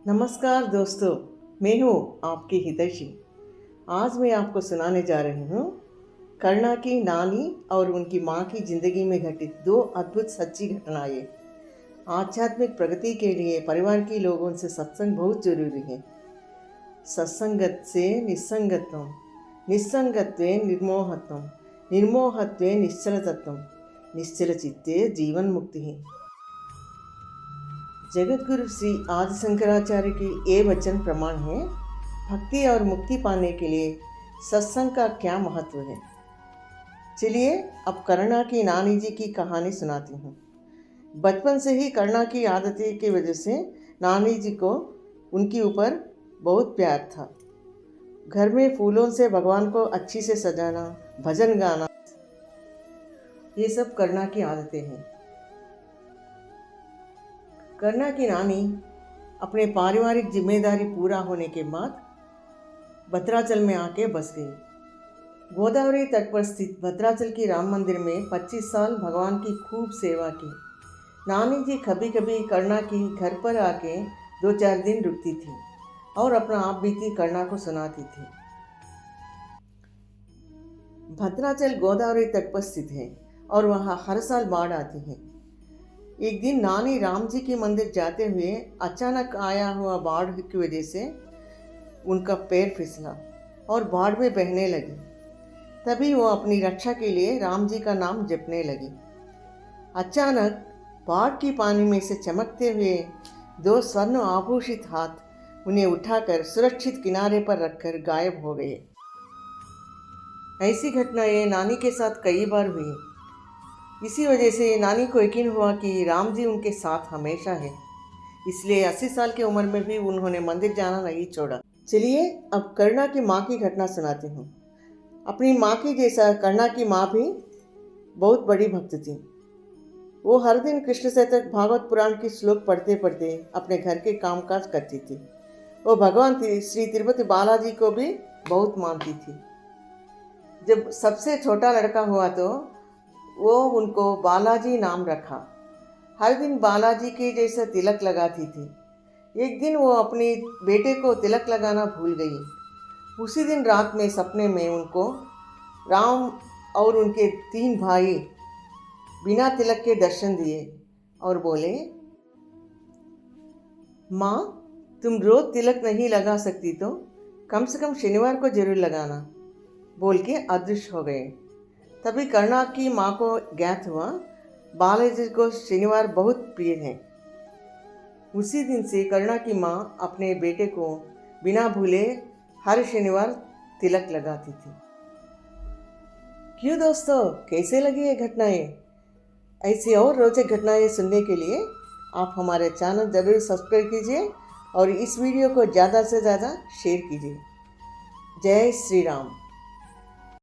नमस्कार दोस्तों, मैं हूँ आपकी हितैषी। आज मैं आपको सुनाने जा रही हूँ कर्णा की नानी और उनकी माँ की जिंदगी में घटित दो अद्भुत सच्ची घटनाएं। आध्यात्मिक प्रगति के लिए परिवार के लोगों से सत्संग बहुत जरूरी है। सत्संगत से निस्संगत्वम, निस्संगत्वे निर्मोहत्वम, निर्मोहत्वे निश्चलतत्वम, निश्चल चित्ते जीवन मुक्ति है। जगतगुरु श्री आदि शंकराचार्य की ये वचन प्रमाण है। भक्ति और मुक्ति पाने के लिए सत्संग का क्या महत्व है। चलिए अब कर्णा की नानी जी की कहानी सुनाती हूँ। बचपन से ही कर्णा की आदतें की वजह से नानी जी को उनके ऊपर बहुत प्यार था। घर में फूलों से भगवान को अच्छी से सजाना, भजन गाना, ये सब कर्णा की आदतें हैं। कर्णा की नानी अपने पारिवारिक जिम्मेदारी पूरा होने के बाद भद्राचल में आके बस गई। गोदावरी तट पर स्थित भद्राचल की राम मंदिर में 25 साल भगवान की खूब सेवा की। नानी जी कभी कभी कर्णा की घर पर आके 2-4 दिन रुकती थी और अपना आप बीती कर्णा को सुनाती थी। भद्राचल गोदावरी तट पर स्थित है और वहाँ हर साल बाढ़ आती है। एक दिन नानी राम जी के मंदिर जाते हुए अचानक आया हुआ बाढ़ की वजह से उनका पैर फिसला और बाढ़ में बहने लगी। तभी वो अपनी रक्षा के लिए राम जी का नाम जपने लगी। अचानक बाढ़ की पानी में से चमकते हुए 2 स्वर्ण आभूषित हाथ उन्हें उठाकर सुरक्षित किनारे पर रखकर गायब हो गए। ऐसी घटनाएं नानी के साथ कई बार हुई। इसी वजह से नानी को यकीन हुआ कि राम जी उनके साथ हमेशा है। इसलिए 80 साल की उम्र में भी उन्होंने मंदिर जाना नहीं छोड़ा। चलिए अब कर्णा की माँ की घटना सुनाती हूँ। अपनी माँ की जैसा कर्णा की माँ भी बहुत बड़ी भक्त थी। वो हर दिन कृष्ण शतक भागवत पुराण की श्लोक पढ़ते पढ़ते अपने घर के कामकाज करती थी। वो भगवान श्री तिरुपति बालाजी को भी बहुत मानती थी। जब सबसे छोटा लड़का हुआ तो वो उनको बालाजी नाम रखा। हर दिन बालाजी के जैसा तिलक लगाती थी। एक दिन वो अपनी बेटे को तिलक लगाना भूल गई। उसी दिन रात में सपने में उनको राम और उनके 3 भाई बिना तिलक के दर्शन दिए और बोले, माँ तुम रोज तिलक नहीं लगा सकती तो कम से कम शनिवार को जरूर लगाना, बोल के अदृश्य हो गए। तभी कर्णा की माँ को ज्ञात हुआ बालाजी को शनिवार बहुत प्रिय है। उसी दिन से कर्णा की माँ अपने बेटे को बिना भूले हर शनिवार तिलक लगाती थी। क्यों दोस्तों, कैसे लगी ये घटनाएं? ऐसी और रोचक घटनाएं सुनने के लिए आप हमारे चैनल जरूर सब्सक्राइब कीजिए और इस वीडियो को ज़्यादा से ज़्यादा शेयर कीजिए। जय श्री राम।